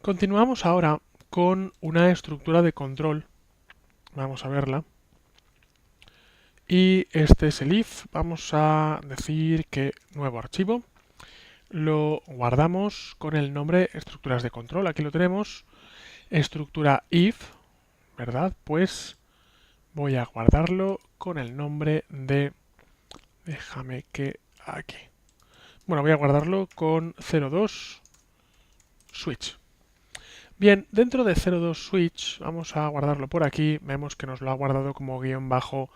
Continuamos ahora con una estructura de control. Vamos a verla. Y este es el if. Vamos a decir que nuevo archivo. Lo guardamos con el nombre estructuras de control. Aquí lo tenemos. Estructura if, ¿verdad? Pues voy a guardarlo con el nombre de... Déjame que aquí. Bueno, voy a guardarlo con 02 switch. Bien, dentro de 02 switch, vamos a guardarlo por aquí. Vemos que nos lo ha guardado como guión bajo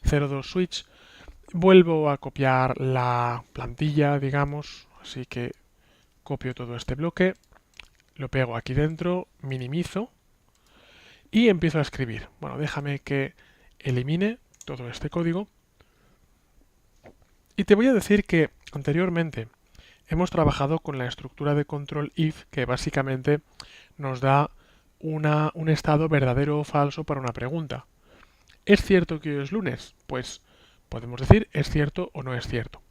02 switch. Vuelvo a copiar la plantilla, digamos, así que copio todo este bloque, lo pego aquí dentro, minimizo y empiezo a escribir. Bueno, déjame que elimine todo este código y te voy a decir que anteriormente hemos trabajado con la estructura de control if que básicamente nos da un estado verdadero o falso para una pregunta. ¿Es cierto que hoy es lunes? Pues podemos decir es cierto o no es cierto.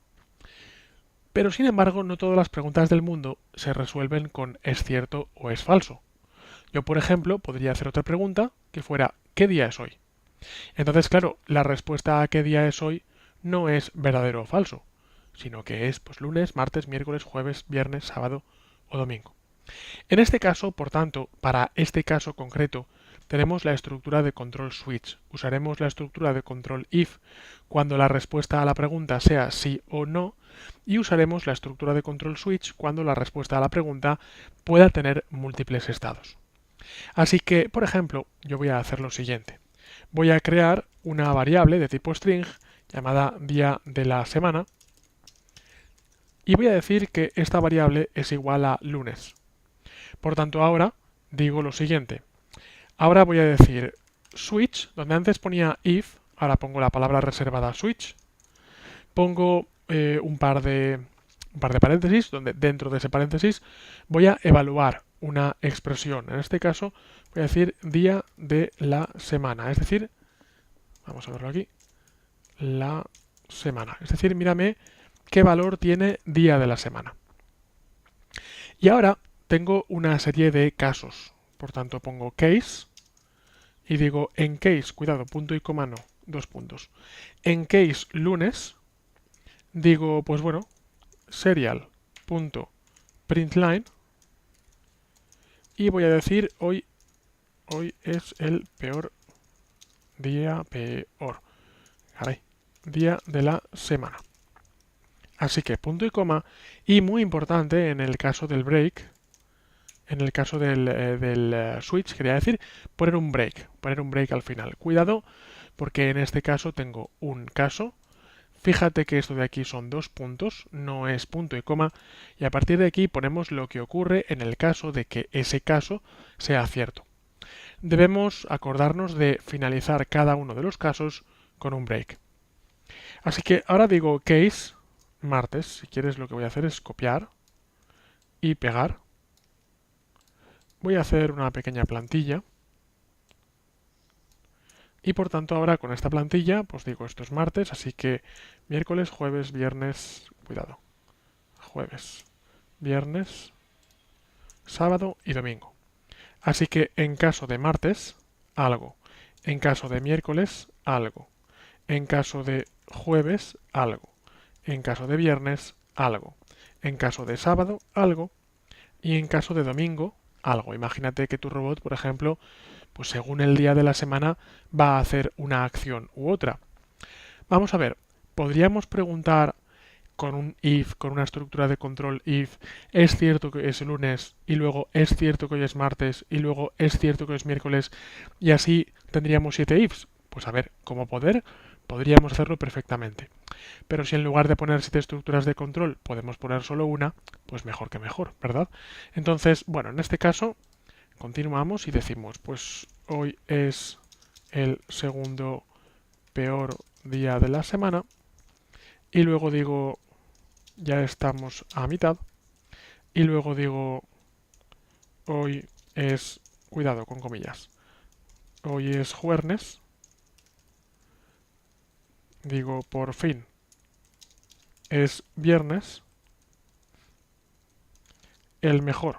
Pero sin embargo, no todas las preguntas del mundo se resuelven con es cierto o es falso. Yo, por ejemplo, podría hacer otra pregunta que fuera ¿qué día es hoy? Entonces, claro, la respuesta a qué día es hoy no es verdadero o falso, sino que es pues lunes, martes, miércoles, jueves, viernes, sábado o domingo. En este caso, por tanto, para este caso concreto, tenemos la estructura de control switch. Usaremos la estructura de control if cuando la respuesta a la pregunta sea sí o no y usaremos la estructura de control switch cuando la respuesta a la pregunta pueda tener múltiples estados. Así que, por ejemplo, yo voy a hacer lo siguiente. Voy a crear una variable de tipo string llamada día de la semana y voy a decir que esta variable es igual a lunes. Por tanto, ahora digo lo siguiente. Ahora voy a decir switch, donde antes ponía if, ahora pongo la palabra reservada switch. Pongo un par de paréntesis, donde dentro de ese paréntesis voy a evaluar una expresión. En este caso voy a decir día de la semana, es decir, vamos a verlo aquí, la semana. Es decir, mírame qué valor tiene día de la semana. Y ahora tengo una serie de casos. Por tanto, pongo case y digo en case, cuidado, punto y coma no, dos puntos. En case lunes, digo, pues bueno, serial.println y voy a decir hoy es el peor caray, día de la semana. Así que punto y coma, y muy importante en el caso del break, en el caso del switch, quería decir poner un break al final. Cuidado, porque en este caso tengo un caso. Fíjate que esto de aquí son dos puntos, no es punto y coma, y a partir de aquí ponemos lo que ocurre en el caso de que ese caso sea cierto. Debemos acordarnos de finalizar cada uno de los casos con un break. Así que ahora digo case martes. Si quieres, lo que voy a hacer es copiar y pegar. Voy a hacer una pequeña plantilla. Y por tanto ahora con esta plantilla, pues digo esto es martes, así que miércoles, jueves, viernes, cuidado, jueves, viernes, sábado y domingo. Así que en caso de martes, algo. En caso de miércoles, algo. En caso de jueves, algo. En caso de viernes, algo. En caso de sábado, algo. Y en caso de domingo, algo. Imagínate que tu robot, por ejemplo, pues según el día de la semana va a hacer una acción u otra. Vamos a ver, podríamos preguntar con un if, con una estructura de control if, es cierto que es lunes y luego es cierto que hoy es martes y luego es cierto que es miércoles y así tendríamos 7 ifs. Pues a ver, como podríamos hacerlo perfectamente. Pero si en lugar de poner 7 estructuras de control podemos poner solo una, pues mejor que mejor, ¿verdad? Entonces, bueno, en este caso continuamos y decimos, pues hoy es el segundo peor día de la semana y luego digo ya estamos a mitad y luego digo hoy es, cuidado con comillas, hoy es jueves, digo por fin es viernes, el mejor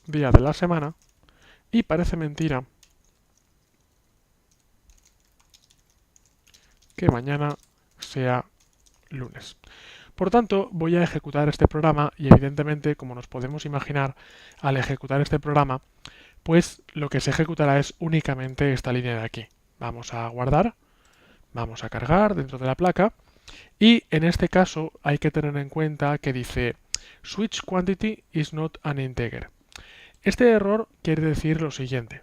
día de la semana y parece mentira que mañana sea lunes. Por tanto, voy a ejecutar este programa y evidentemente, como nos podemos imaginar, al ejecutar este programa, pues lo que se ejecutará es únicamente esta línea de aquí. Vamos a guardar, vamos a cargar dentro de la placa y en este caso hay que tener en cuenta que dice switch quantity is not an integer. Este error quiere decir lo siguiente.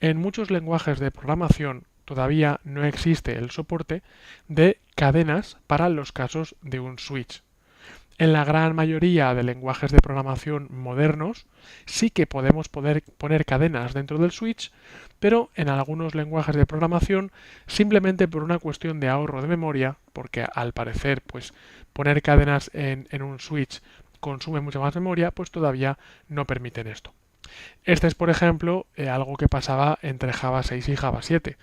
En muchos lenguajes de programación todavía no existe el soporte de cadenas para los casos de un switch. En la gran mayoría de lenguajes de programación modernos sí que podemos poner cadenas dentro del switch, pero en algunos lenguajes de programación, simplemente por una cuestión de ahorro de memoria, porque al parecer pues poner cadenas en un switch consume mucha más memoria, pues todavía no permiten esto. Este es, por ejemplo, algo que pasaba entre Java 6 y Java 7.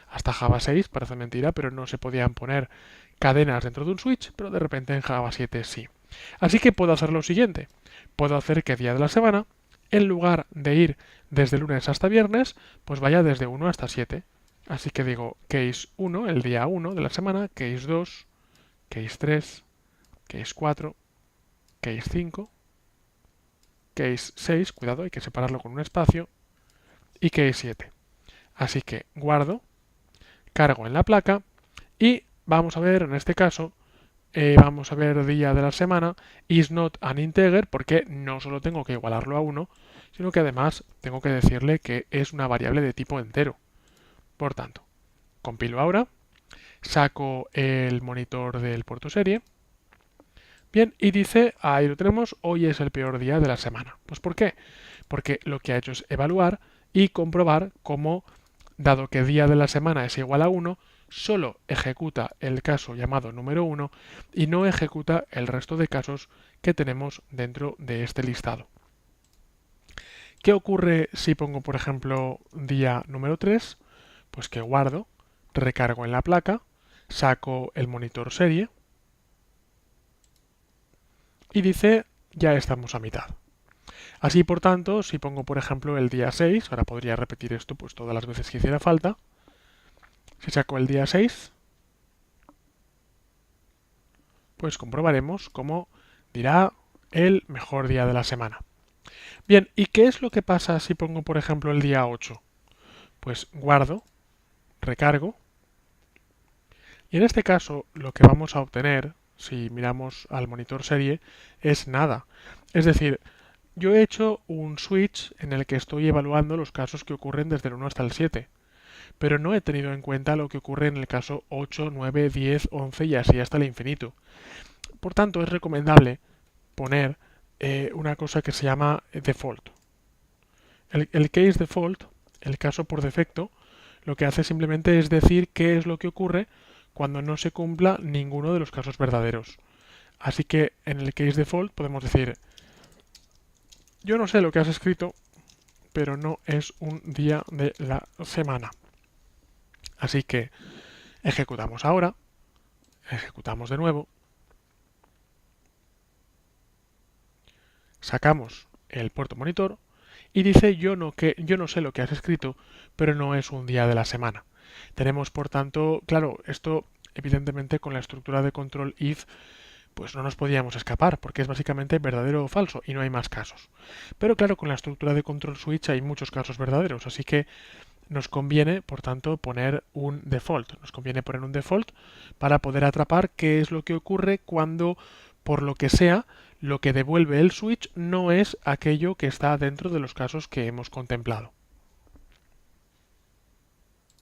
Hasta Java 6, parece mentira, pero no se podían poner cadenas dentro de un switch, pero de repente en Java 7 sí. Así que puedo hacer lo siguiente. Puedo hacer que día de la semana, en lugar de ir desde lunes hasta viernes, pues vaya desde 1 hasta 7. Así que digo case 1, el día 1 de la semana, case 2, case 3, case 4, case 5, case 6, cuidado, hay que separarlo con un espacio, y case 7. Así que guardo, cargo en la placa y vamos a ver en este caso, vamos a ver día de la semana, is not an integer, porque no solo tengo que igualarlo a 1, sino que además tengo que decirle que es una variable de tipo entero. Por tanto, compilo ahora, saco el monitor del puerto serie. Bien, y dice, ahí lo tenemos, hoy es el peor día de la semana. Pues ¿por qué? Porque lo que ha hecho es evaluar y comprobar cómo, dado que día de la semana es igual a 1, solo ejecuta el caso llamado número 1 y no ejecuta el resto de casos que tenemos dentro de este listado. ¿Qué ocurre si pongo, por ejemplo, día número 3? Pues que guardo, recargo en la placa, saco el monitor serie y dice ya estamos a mitad. Así, por tanto, si pongo, por ejemplo, el día 6, ahora podría repetir esto pues todas las veces que hiciera falta. Si saco el día 6, pues comprobaremos cómo dirá el mejor día de la semana. Bien, ¿y qué es lo que pasa si pongo, por ejemplo, el día 8? Pues guardo, recargo, y en este caso lo que vamos a obtener, si miramos al monitor serie, es nada. Es decir, yo he hecho un switch en el que estoy evaluando los casos que ocurren desde el 1 hasta el 7, pero no he tenido en cuenta lo que ocurre en el caso 8, 9, 10, 11 y así hasta el infinito. Por tanto, es recomendable poner una cosa que se llama default. El case default, el caso por defecto, lo que hace simplemente es decir qué es lo que ocurre cuando no se cumpla ninguno de los casos verdaderos. Así que en el case default podemos decir, yo no sé lo que has escrito, pero no es un día de la semana. Así que ejecutamos ahora, ejecutamos de nuevo, sacamos el puerto monitor y dice yo no sé lo que has escrito, pero no es un día de la semana. Tenemos, por tanto, claro, esto evidentemente con la estructura de control if pues no nos podíamos escapar, porque es básicamente verdadero o falso y no hay más casos. Pero claro, con la estructura de control switch hay muchos casos verdaderos, así que nos conviene, por tanto, poner un default. Nos conviene poner un default para poder atrapar qué es lo que ocurre cuando, por lo que sea, lo que devuelve el switch no es aquello que está dentro de los casos que hemos contemplado.